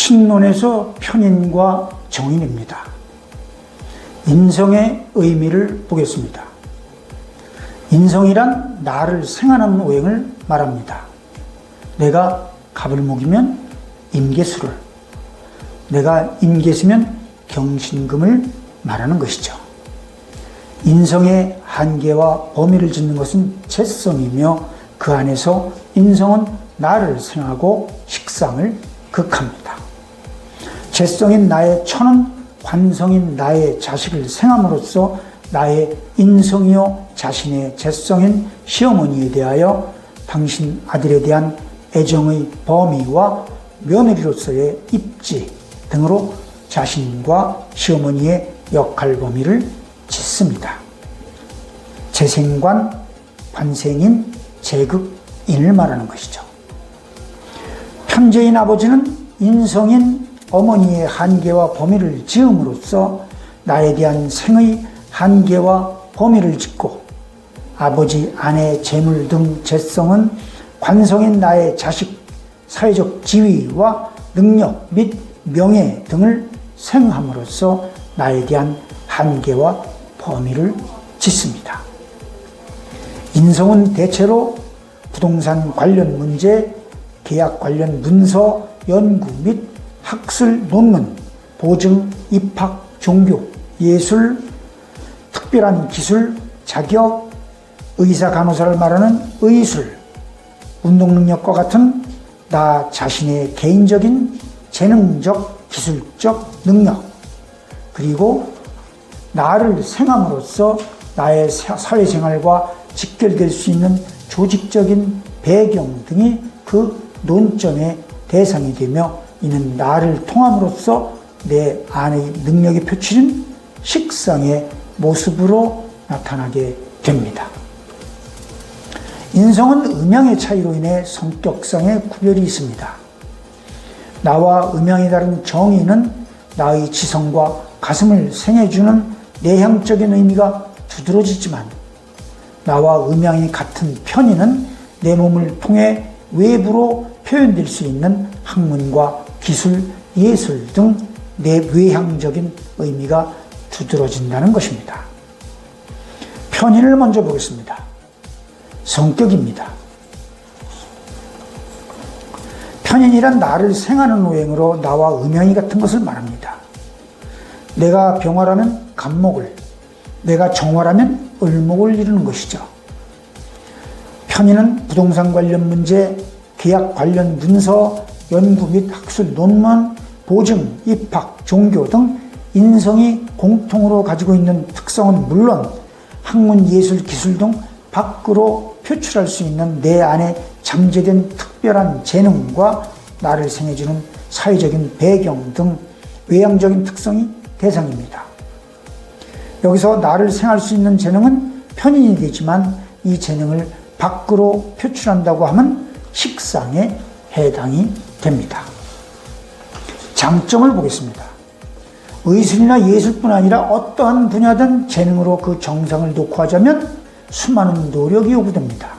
신론에서 편인과 정인입니다. 인성의 의미를 보겠습니다. 인성이란 나를 생하는 오행을 말합니다. 내가 갑을목이면 임계수를, 내가 임계수면 경신금을 말하는 것이죠. 인성의 한계와 범위를 짓는 것은 재성이며 그 안에서 인성은 나를 생하고 식상을 극합니다. 재성인 나의 처는 관성인 나의 자식을 생함으로써 나의 인성이요 자신의 재성인 시어머니에 대하여 당신 아들에 대한 애정의 범위와 며느리로서의 입지 등으로 자신과 시어머니의 역할 범위를 짓습니다. 재생관, 관생인, 재극인을 말하는 것이죠. 편재인 아버지는 인성인 어머니의 한계와 범위를 지음으로써 나에 대한 생의 한계와 범위를 짓고, 아버지, 아내, 재물 등 재성은 관성인 나의 자식, 사회적 지위와 능력 및 명예 등을 생함으로써 나에 대한 한계와 범위를 짓습니다. 인성은 대체로 부동산 관련 문제, 계약 관련 문서, 연구 및 학술 논문, 보증, 입학, 종교, 예술, 특별한 기술, 자격, 의사, 간호사를 말하는 의술, 운동 능력과 같은 나 자신의 개인적인 재능적, 기술적 능력, 그리고 나를 생함으로써 나의 사회생활과 직결될 수 있는 조직적인 배경 등이 그 논점의 대상이 되며, 이는 나를 통함으로써 내 안의 능력이 표출인 식상의 모습으로 나타나게 됩니다. 인성은 음양의 차이로 인해 성격상의 구별이 있습니다. 나와 음양이 다른 정인은 나의 지성과 가슴을 생해주는 내향적인 의미가 두드러지지만, 나와 음양이 같은 편인은 내 몸을 통해 외부로 표현될 수 있는 학문과 기술, 예술 등 내외향적인 의미가 두드러진다는 것입니다. 편인을 먼저 보겠습니다. 성격입니다. 편인이란 나를 생하는 오행으로 나와 음양이 같은 것을 말합니다. 내가 병화라면 갑목을, 내가 정화라면 을목을 이루는 것이죠. 편인은 부동산 관련 문제, 계약 관련 문서, 연구 및 학술 논문, 보증, 입학, 종교 등 인성이 공통으로 가지고 있는 특성은 물론 학문, 예술, 기술 등 밖으로 표출할 수 있는 내 안에 잠재된 특별한 재능과 나를 생해주는 사회적인 배경 등 외향적인 특성이 대상입니다. 여기서 나를 생할 수 있는 재능은 편인이 되지만, 이 재능을 밖으로 표출한다고 하면 식상에 해당이 됩니다. 장점을 보겠습니다. 의술이나 예술뿐 아니라 어떠한 분야든 재능으로 그 정상을 놓고하자면 수많은 노력이 요구됩니다.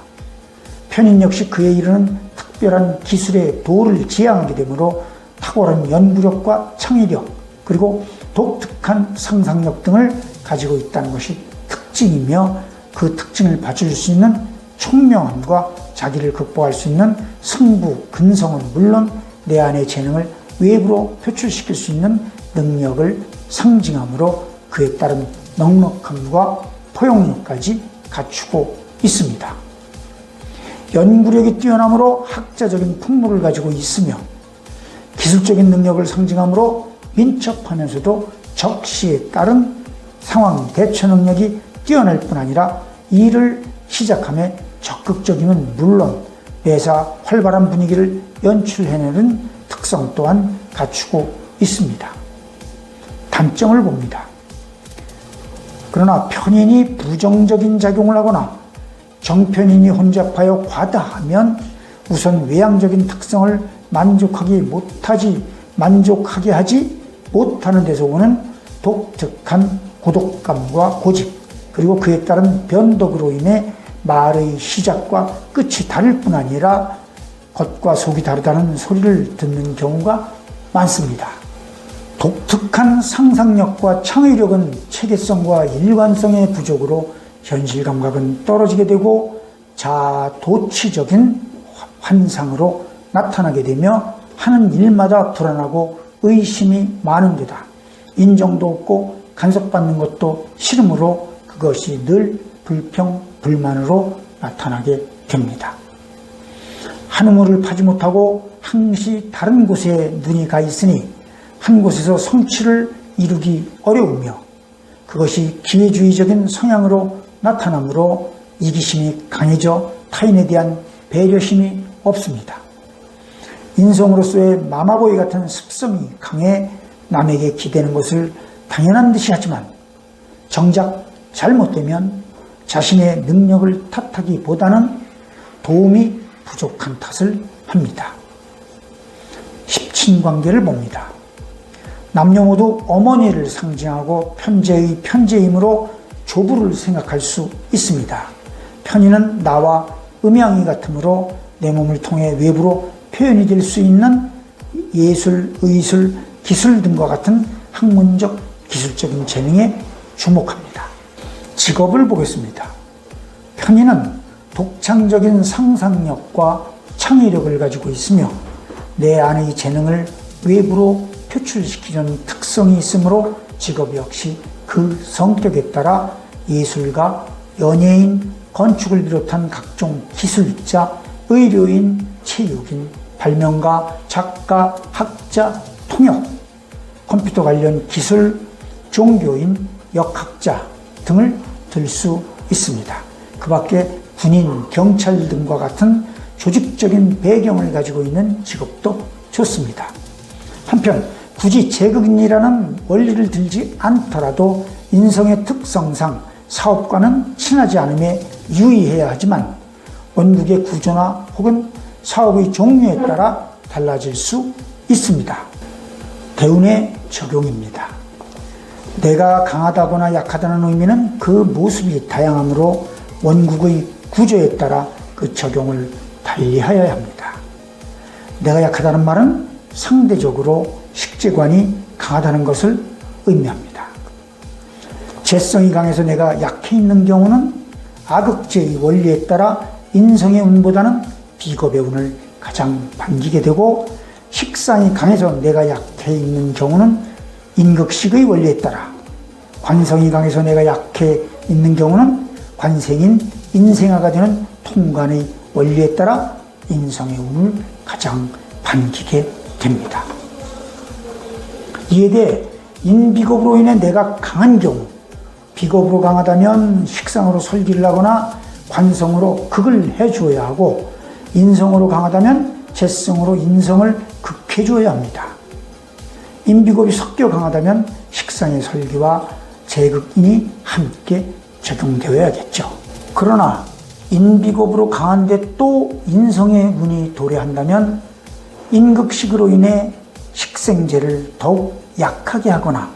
편인 역시 그에 이르는 특별한 기술의 도를 지향하게 되므로 탁월한 연구력과 창의력, 그리고 독특한 상상력 등을 가지고 있다는 것이 특징이며, 그 특징을 받쳐줄 수 있는 총명함과 자기를 극복할 수 있는 승부, 근성은 물론 내 안의 재능을 외부로 표출시킬 수 있는 능력을 상징하므로 그에 따른 넉넉함과 포용력까지 갖추고 있습니다. 연구력이 뛰어나므로 학자적인 풍물을 가지고 있으며, 기술적인 능력을 상징하므로 민첩하면서도 적시에 따른 상황 대처 능력이 뛰어날 뿐 아니라 일을 시작함에 적극적이면 물론 매사 활발한 분위기를 연출해내는 특성 또한 갖추고 있습니다. 단점을 봅니다. 그러나 편인이 부정적인 작용을 하거나 정편인이 혼잡하여 과다하면 우선 외향적인 특성을 만족하게 하지 못하는 데서 오는 독특한 고독감과 고집, 그리고 그에 따른 변덕으로 인해 말의 시작과 끝이 다를 뿐 아니라 겉과 속이 다르다는 소리를 듣는 경우가 많습니다. 독특한 상상력과 창의력은 체계성과 일관성의 부족으로 현실 감각은 떨어지게 되고 자도취적인 환상으로 나타나게 되며 하는 일마다 불안하고 의심이 많은 데다 인정도 없고 간섭받는 것도 싫으므로 그것이 늘 불평, 불만으로 나타나게 됩니다. 한 우물을 파지 못하고 항시 다른 곳에 눈이 가 있으니 한 곳에서 성취를 이루기 어려우며 그것이 기회주의적인 성향으로 나타나므로 이기심이 강해져 타인에 대한 배려심이 없습니다. 인성으로서의 마마보이 같은 습성이 강해 남에게 기대는 것을 당연한 듯이 하지만 정작 잘못되면 자신의 능력을 탓하기보다는 도움이 부족한 탓을 합니다. 십친관계를 봅니다. 남녀 모두 어머니를 상징하고 편재의 편재이므로 조부를 생각할 수 있습니다. 편의는 나와 음양이 같으므로 내 몸을 통해 외부로 표현이 될 수 있는 예술, 의술, 기술 등과 같은 학문적, 기술적인 재능에 주목합니다. 직업을 보겠습니다. 편의는 독창적인 상상력과 창의력을 가지고 있으며 내 안의 재능을 외부로 표출시키는 특성이 있으므로 직업 역시 그 성격에 따라 예술가, 연예인, 건축을 비롯한 각종 기술자, 의료인, 체육인, 발명가, 작가, 학자, 통역, 컴퓨터 관련 기술, 종교인, 역학자 등을 들 수 있습니다. 그 밖에 군인, 경찰 등과 같은 조직적인 배경을 가지고 있는 직업도 좋습니다. 한편 굳이 제극인이라는 원리를 들지 않더라도 인성의 특성상 사업과는 친하지 않음에 유의해야 하지만 원국의 구조나 혹은 사업의 종류에 따라 달라질 수 있습니다. 대운의 적용입니다. 내가 강하다거나 약하다는 의미는 그 모습이 다양하므로 원국의 구조에 따라 그 적용을 달리하여야 합니다. 내가 약하다는 말은 상대적으로 식재관이 강하다는 것을 의미합니다. 재성이 강해서 내가 약해 있는 경우는 아극재의 원리에 따라 인성의 운보다는 비겁의 운을 가장 반기게 되고, 식상이 강해서 내가 약해 있는 경우는 인극식의 원리에 따라 관성이 강해서 내가 약해 있는 경우는 관생인 인생아가 되는 통관의 원리에 따라 인성의 운을 가장 반기게 됩니다. 이에 대해 인비겁으로 인해 내가 강한 경우, 비겁으로 강하다면 식상으로 설기를 하거나 관성으로 극을 해주어야 하고, 인성으로 강하다면 재성으로 인성을 극해주어야 합니다. 인비겁이 섞여 강하다면 식상의 설기와 재극인이 함께 적용되어야겠죠. 그러나 인비겁으로 강한데 또 인성의 운이 도래한다면 인극식으로 인해 식생재를 더욱 약하게 하거나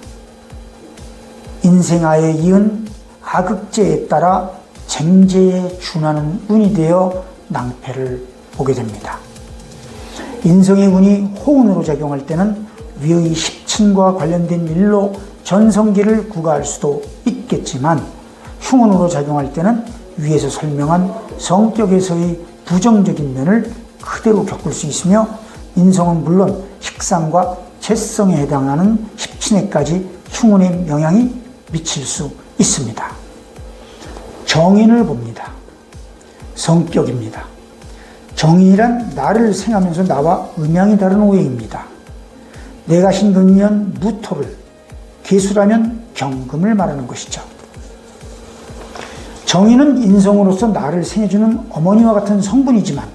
인생아에 이은 아극재에 따라 쟁재에 준하는 운이 되어 낭패를 보게 됩니다. 인성의 운이 호운으로 작용할 때는 위의 십친과 관련된 일로 전성기를 구가할 수도 있겠지만, 흉운으로 작용할 때는 위에서 설명한 성격에서의 부정적인 면을 그대로 겪을 수 있으며, 인성은 물론 식상과 재성에 해당하는 십친에까지 흉운의 영향이 미칠 수 있습니다. 정인을 봅니다. 성격입니다. 정인이란 나를 생하면서 나와 음양이 다른 오행입니다. 내가 신금이면 무토를, 계수라면 경금을 말하는 것이죠. 정인은 인성으로서 나를 생해주는 어머니와 같은 성분이지만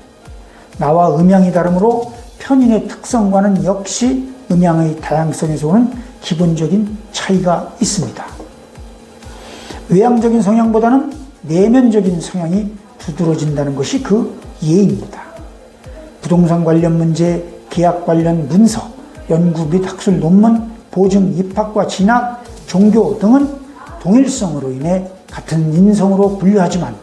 나와 음양이 다르므로 편인의 특성과는 역시 음양의 다양성에서 오는 기본적인 차이가 있습니다. 외향적인 성향보다는 내면적인 성향이 두드러진다는 것이 그 예입니다. 부동산 관련 문제, 계약 관련 문서, 연구 및 학술 논문, 보증, 입학과 진학, 종교 등은 동일성으로 인해 같은 인성으로 분류하지만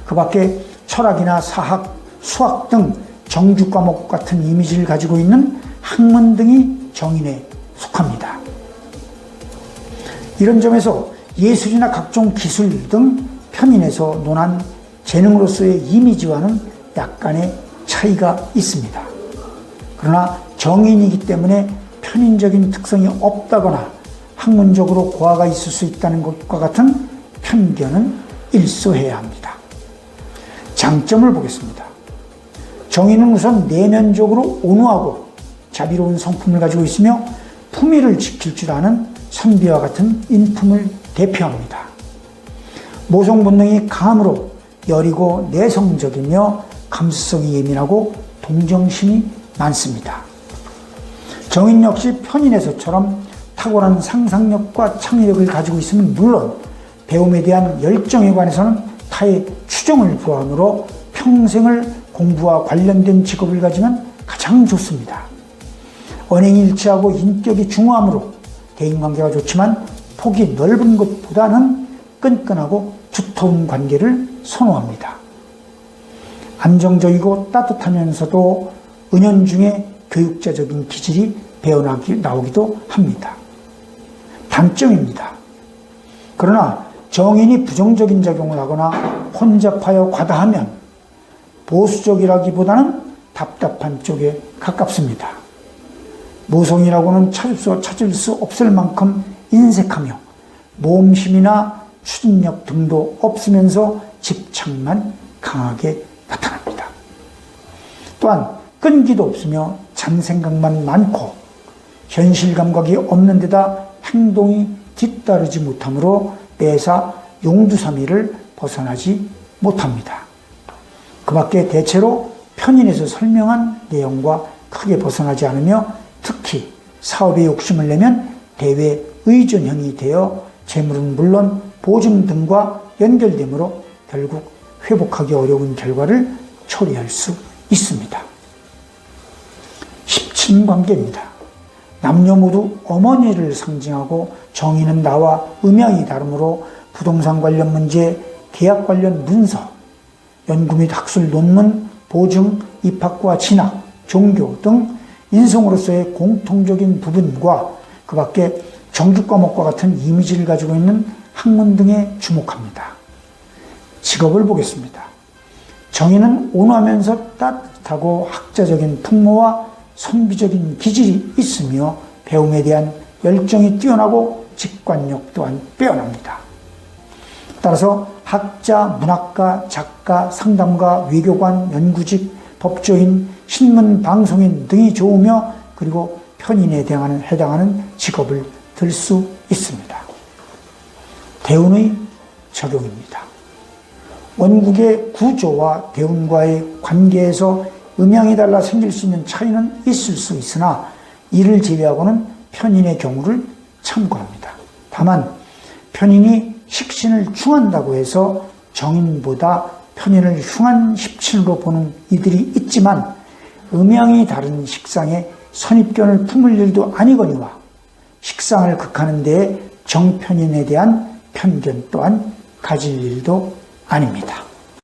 그 밖에 철학이나 사학, 수학 등 정주 과목 같은 이미지를 가지고 있는 학문 등이 정인에 속합니다. 이런 점에서 예술이나 각종 기술 등 편인에서 논한 재능으로서의 이미지와는 약간의 차이가 있습니다. 그러나 정인이기 때문에 편인적인 특성이 없다거나 학문적으로 고하가 있을 수 있다는 것과 같은 편견은 일소해야 합니다. 장점을 보겠습니다. 정인은 우선 내면적으로 온화하고 자비로운 성품을 가지고 있으며 품위를 지킬 줄 아는 선비와 같은 인품을 대표합니다. 모성 본능이 강하므로 여리고 내성적이며 감수성이 예민하고 동정심이 많습니다. 정인 역시 편인에서처럼 탁월한 상상력과 창의력을 가지고 있으면 물론 배움에 대한 열정에 관해서는 타의 추종을 부하므로 평생을 공부와 관련된 직업을 가지면 가장 좋습니다. 언행이 일치하고 인격이 중후하므로 대인관계가 좋지만 폭이 넓은 것보다는 끈끈하고 두터운 관계를 선호합니다. 안정적이고 따뜻하면서도 은연중에 교육자적인 기질이 배어나오기도 합니다. 단점입니다. 그러나 정인이 부정적인 작용을 하거나 혼잡하여 과다하면 보수적이라기보다는 답답한 쪽에 가깝습니다. 모성이라고는 찾을 수 없을 만큼 인색하며 모험심이나 추진력 등도 없으면서 집착만 강하게 나타납니다. 또한 끈기도 없으며 잔생각만 많고 현실 감각이 없는 데다 행동이 뒤따르지 못하므로 매사 용두사미를 벗어나지 못합니다. 그 밖에 대체로 편인에서 설명한 내용과 크게 벗어나지 않으며 특히 사업에 욕심을 내면 대외 의존형이 되어 재물은 물론 보증 등과 연결되므로 결국 회복하기 어려운 결과를 초래할 수 있습니다. 17관계입니다. 남녀 모두 어머니를 상징하고 정인은 나와 음양이 다르므로 부동산 관련 문제, 계약 관련 문서, 연구 및 학술 논문, 보증, 입학과 진학, 종교 등 인성으로서의 공통적인 부분과 그 밖에 정규 과목과 같은 이미지를 가지고 있는 학문 등에 주목합니다. 직업을 보겠습니다. 정인은 온화하면서 따뜻하고 학자적인 풍모와 선비적인 기질이 있으며 배움에 대한 열정이 뛰어나고 직관력 또한 빼어납니다. 따라서 학자, 문학가, 작가, 상담가, 외교관, 연구직, 법조인, 신문, 방송인 등이 좋으며 그리고 편인에 해당하는 직업을 들 수 있습니다. 대운의 적용입니다. 원국의 구조와 대운과의 관계에서 음양이 달라 생길 수 있는 차이는 있을 수 있으나 이를 제외하고는 편인의 경우를 참고합니다. 다만 편인이 식신을 흉한다고 해서 정인보다 편인을 흉한 십신으로 보는 이들이 있지만 음양이 다른 식상에 선입견을 품을 일도 아니거니와 식상을 극하는 데에 정편인에 대한 편견 또한 가질 일도 아닙니다.